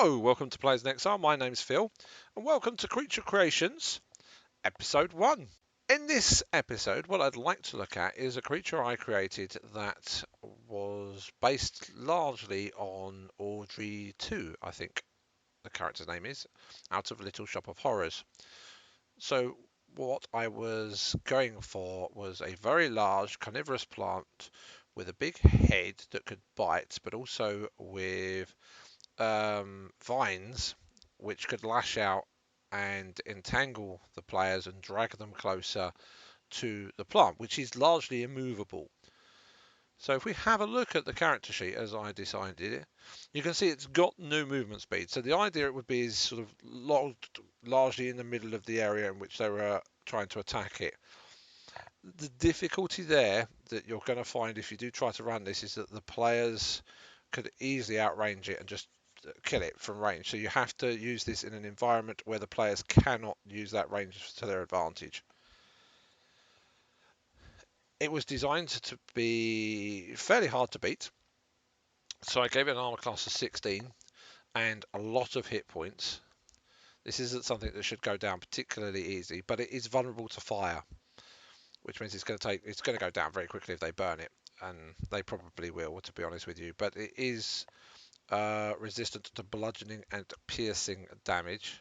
Hello, welcome to Players in Exile. My name's Phil, and welcome to Creations Episode 1. In this episode, what I'd like to look at is a creature I created that was based largely on Audrey 2, I think the character's name is, out of Little Shop of Horrors. So what I was going for was a very large carnivorous plant with a big head that could bite, but also with vines which could lash out and entangle the players and drag them closer to the plant, which is largely immovable. So if we have a look at the character sheet as I designed it, you can see it's got no movement speed. So the idea it would be is sort of locked largely in the middle of the area in which they were trying to attack it. The difficulty there that you're going to find if you do try to run this is that the players could easily outrange it and just kill it from range. So you have to use this in an environment where the players cannot use that range to their advantage. It was designed to be fairly hard to beat. So I gave it an armor class of 16 and a lot of hit points. This isn't something that should go down particularly easy, but it is vulnerable to fire, which means it's going to go down very quickly if they burn it, and they probably will, to be honest with you. But it is resistant to bludgeoning and piercing damage.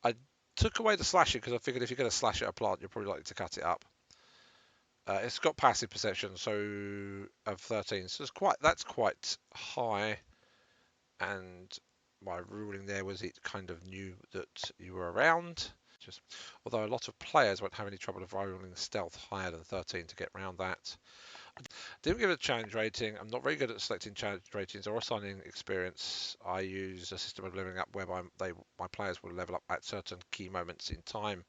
I took away the slashing because I figured if you're going to slash at a plant, you're probably likely to cut it up. It's got passive perception, so of 13, so that's quite high. And my ruling there was it kind of knew that you were around. Although a lot of players won't have any trouble of rolling stealth higher than 13 to get around that. Didn't give it a challenge rating. I'm not very good at selecting challenge ratings or assigning experience. I use a system of leveling up whereby my players will level up at certain key moments in time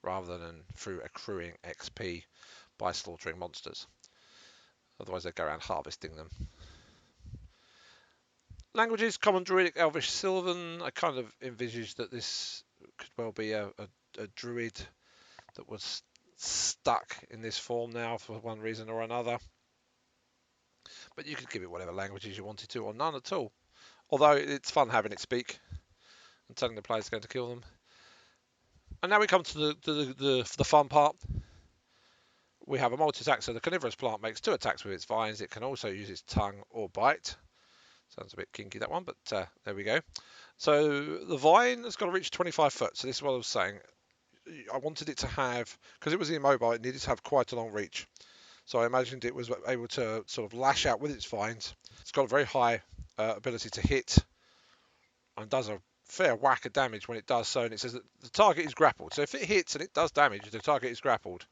rather than through accruing XP by slaughtering monsters. Otherwise they go around harvesting them. Languages: Common, Druidic, Elvish, Sylvan. I kind of envisaged that this could well be a druid that was stuck in this form now for one reason or another. But you could give it whatever languages you wanted to, or none at all. Although it's fun having it speak and telling the player's going to kill them. And now we come to the fun part. We have a multi-attack, so the carnivorous plant makes 2 attacks with its vines. It can also use its tongue or bite. Sounds a bit kinky, that one, but there we go. So the vine has got to reach 25 foot. So this is what I was saying. I wanted it to have, because it was immobile, it needed to have quite a long reach. So I imagined it was able to sort of lash out with its vines. It's got a very high ability to hit and does a fair whack of damage when it does so. And it says that the target is grappled. So if it hits and it does damage, the target is grappled.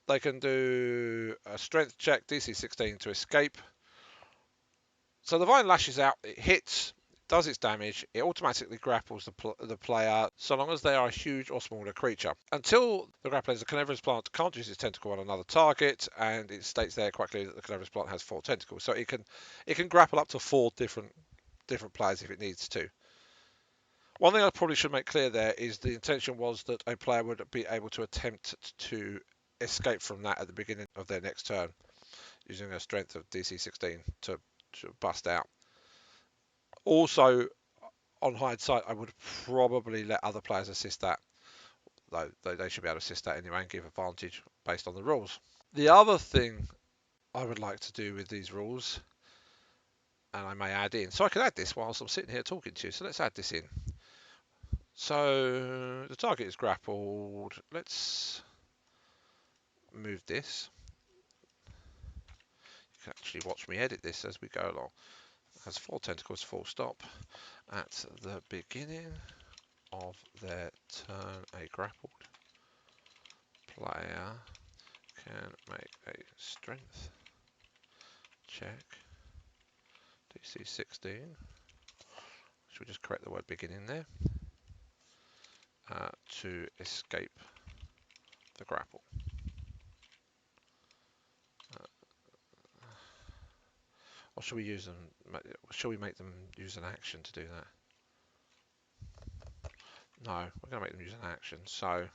They can do a strength check, DC 16, to escape. So the vine lashes out, it hits, does its damage, it automatically grapples the player so long as they are a huge or smaller creature. Until the grappling, the carnivorous plant can't use its tentacle on another target, and it states there quite clearly that the carnivorous plant has 4 tentacles, so it can grapple up to 4 different players if it needs to. One thing I probably should make clear there is the intention was that a player would be able to attempt to escape from that at the beginning of their next turn using a strength of DC 16 to bust out. Also, on hindsight, I would probably let other players assist that, though they should be able to assist that anyway and give advantage based on the rules. The other thing I would like to do with these rules, and I may add in, so I can add this whilst I'm sitting here talking to you, so let's add this in. So the target is grappled. Let's move this. You can actually watch me edit this as we go along. It has 4 tentacles, full stop. At the beginning of their turn, a grappled player can make a strength check, DC 16. Should we just correct the word beginning there, to escape the grapple. Or should we use them? Shall we make them use an action to do that? No, we're going to make them use an action. So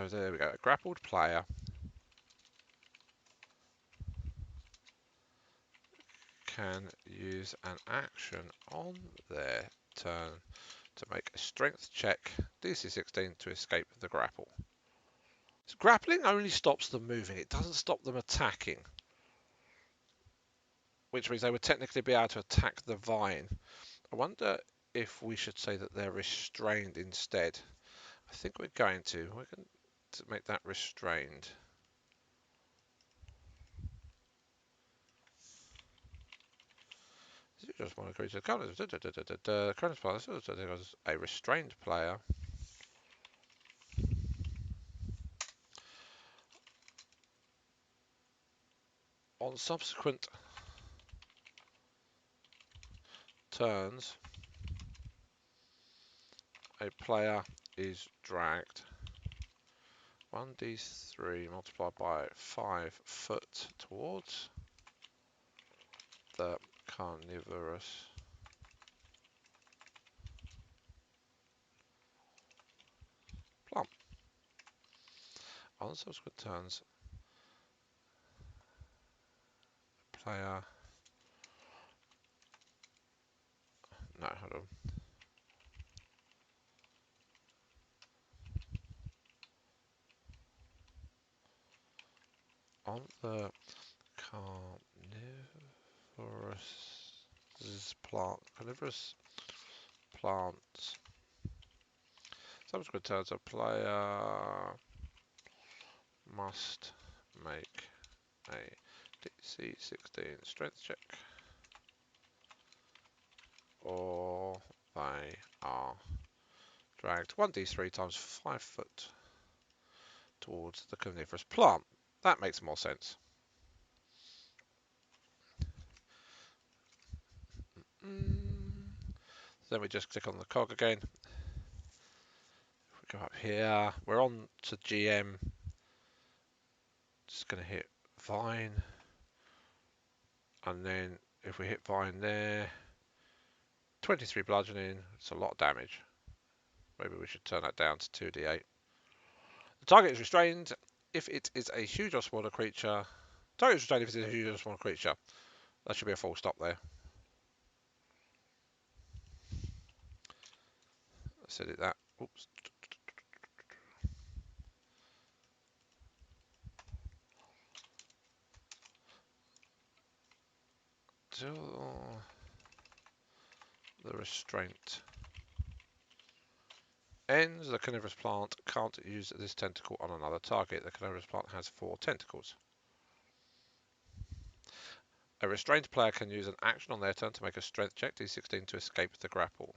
there we go. A grappled player can use an action on their turn to make a strength check, DC 16, to escape the grapple. So grappling only stops them moving, it doesn't stop them attacking, which means they would technically be able to attack the vine. I wonder if we should say that they're restrained instead. I think we're going to. We're going to make that restrained. Just one creature. Carnivorous Plant. A restrained player. On subsequent turns, a player is dragged 1d3 multiplied by 5 foot towards the Carnivorous Plant. On subsequent turns, player. No, hold on. On the Carnivorous plants. Subsequent turns, a player must make a DC 16 strength check, or they are dragged 1d3 times 5 foot towards the carnivorous plant. That makes more sense. Then we just click on the cog again. If we go up here, we're on to GM. Just going to hit Vine. And then if we hit Vine there, 23 bludgeoning, it's a lot of damage. Maybe we should turn that down to 2d8. The target is restrained if it is a huge or smaller creature. Target is restrained if it is a huge or smaller creature. That should be a full stop there. Let's edit that. Oops. Till the restraint ends, the carnivorous plant can't use this tentacle on another target. The carnivorous plant has 4 tentacles. A restrained player can use an action on their turn to make a strength check, D16, to escape the grapple.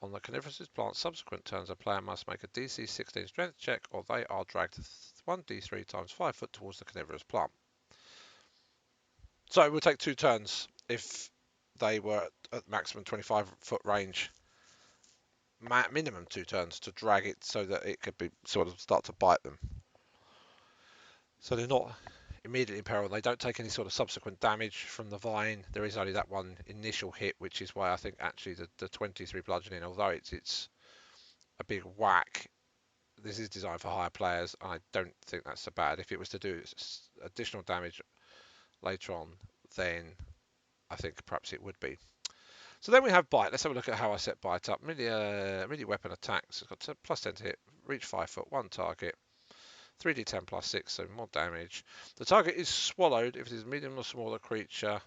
On the carnivorous plant's subsequent turns, a player must make a DC 16 strength check, or they are dragged 1d3 times 5 foot towards the carnivorous plant. So it would take 2 turns if they were at maximum 25 foot range. Minimum 2 turns to drag it so that it could be sort of start to bite them. So they're not immediately in peril. They don't take any sort of subsequent damage from the vine. There is only that one initial hit, which is why I think actually the 23 bludgeoning, although it's a big whack, this is designed for higher players. I don't think that's so bad. If it was to do additional damage later on, then I think perhaps it would be. So then we have bite. Let's have a look at how I set bite up. Melee weapon attacks. It's got plus 10 to hit, reach 5 foot, 1 target. 3d10 plus 6, so more damage. The target is swallowed if it is a medium or smaller creature.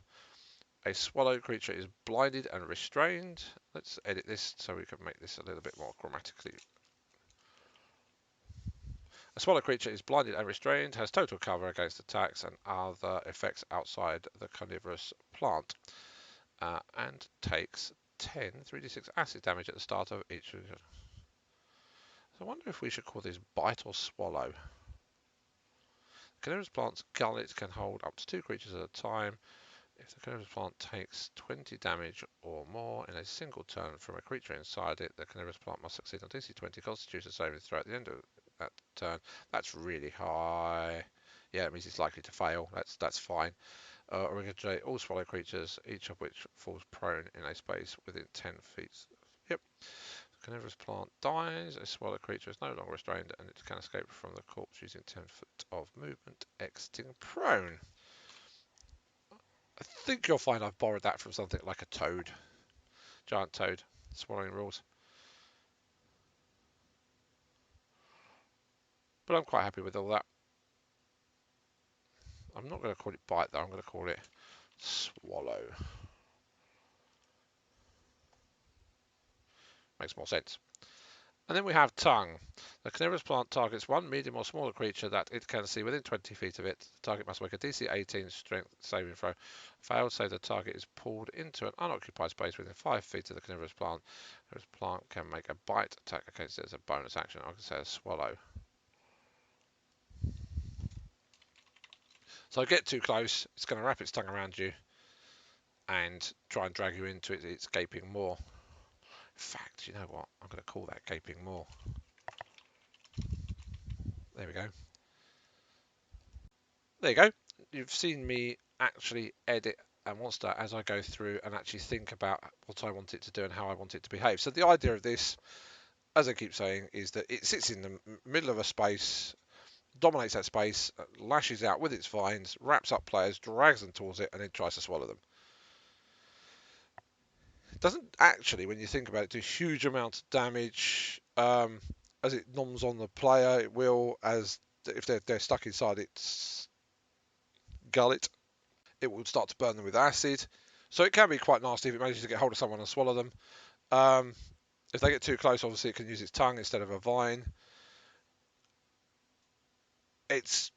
A swallowed creature is blinded and restrained. Let's edit this so we can make this a little bit more grammatically. A swallowed creature is blinded and restrained, has total cover against attacks and other effects outside the carnivorous plant, and takes 3d6 acid damage at the start of each. So I wonder if we should call this bite or swallow. Carnivorous plant's gullet can hold up to 2 creatures at a time. If the carnivorous plant takes 20 damage or more in a single turn from a creature inside it, the carnivorous plant must succeed on DC 20 Constitution saving throw at the end of that turn. That's really high. Yeah, it means it's likely to fail. That's fine. Originate all swallow creatures, each of which falls prone in a space within 10 feet. Yep. The carnivorous plant dies. A swallow creature is no longer restrained and it can escape from the corpse using 10 foot of movement, exiting prone. I think you'll find I've borrowed that from something like a toad, giant toad, swallowing rules. But I'm quite happy with all that. I'm not going to call it bite though, I'm going to call it swallow. Makes more sense. And then we have tongue. The Carnivorous Plant targets one medium or smaller creature that it can see within 20 feet of it. The target must make a DC 18 strength saving throw. Failed, so the target is pulled into an unoccupied space within 5 feet of the Carnivorous Plant. The Carnivorous Plant can make a bite attack against it as a bonus action. I can say a swallow. So get too close, it's going to wrap its tongue around you and try and drag you into its gaping maw. In fact, you know what? I'm going to call that gaping maw. There we go. There you go. You've seen me actually edit a monster as I go through and actually think about what I want it to do and how I want it to behave. So the idea of this, as I keep saying, is that it sits in the middle of a space, dominates that space, lashes out with its vines, wraps up players, drags them towards it, and then tries to swallow them. It doesn't actually, when you think about it, do huge amounts of damage. As it noms on the player, it will, as if they're stuck inside its gullet, it will start to burn them with acid. So it can be quite nasty if it manages to get hold of someone and swallow them. Um, if they get too close, obviously it can use its tongue instead of a vine. It's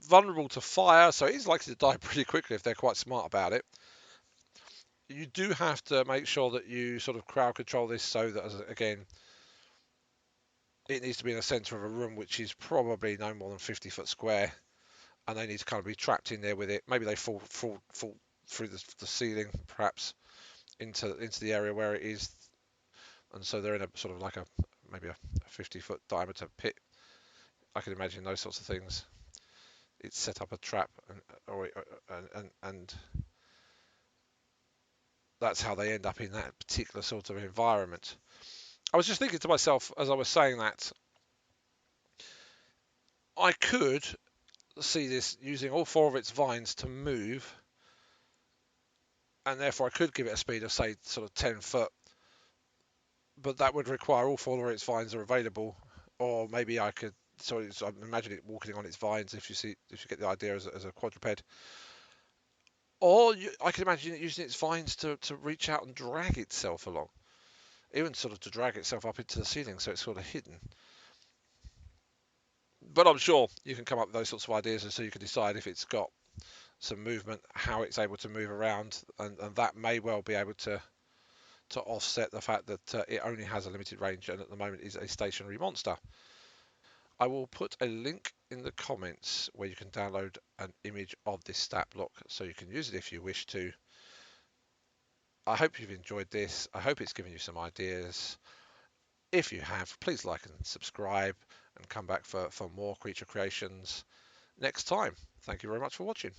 vulnerable to fire, so it is likely to die pretty quickly if they're quite smart about it. You do have to make sure that you sort of crowd control this so that, again, it needs to be in the centre of a room which is probably no more than 50 foot square, and they need to kind of be trapped in there with it. Maybe they fall through the ceiling, perhaps into the area where it is, and so they're in a sort of like maybe a 50-foot diameter pit. I can imagine those sorts of things. It's set up a trap, and that's how they end up in that particular sort of environment. I was just thinking to myself as I was saying that I could see this using all four of its vines to move, and therefore I could give it a speed of say sort of 10 foot, but that would require all four of its vines are available, or maybe I could. So I imagine it walking on its vines if you get the idea as a quadruped. Or I can imagine it using its vines to reach out and drag itself along, even sort of to drag itself up into the ceiling so it's sort of hidden. But I'm sure you can come up with those sorts of ideas, and so you can decide if it's got some movement, how it's able to move around, and that may well be able to offset the fact that it only has a limited range and at the moment is a stationary monster. I will put a link in the comments where you can download an image of this stat block so you can use it if you wish to. I hope you've enjoyed this. I hope it's given you some ideas. If you have, please like and subscribe and come back for more creature creations next time. Thank you very much for watching.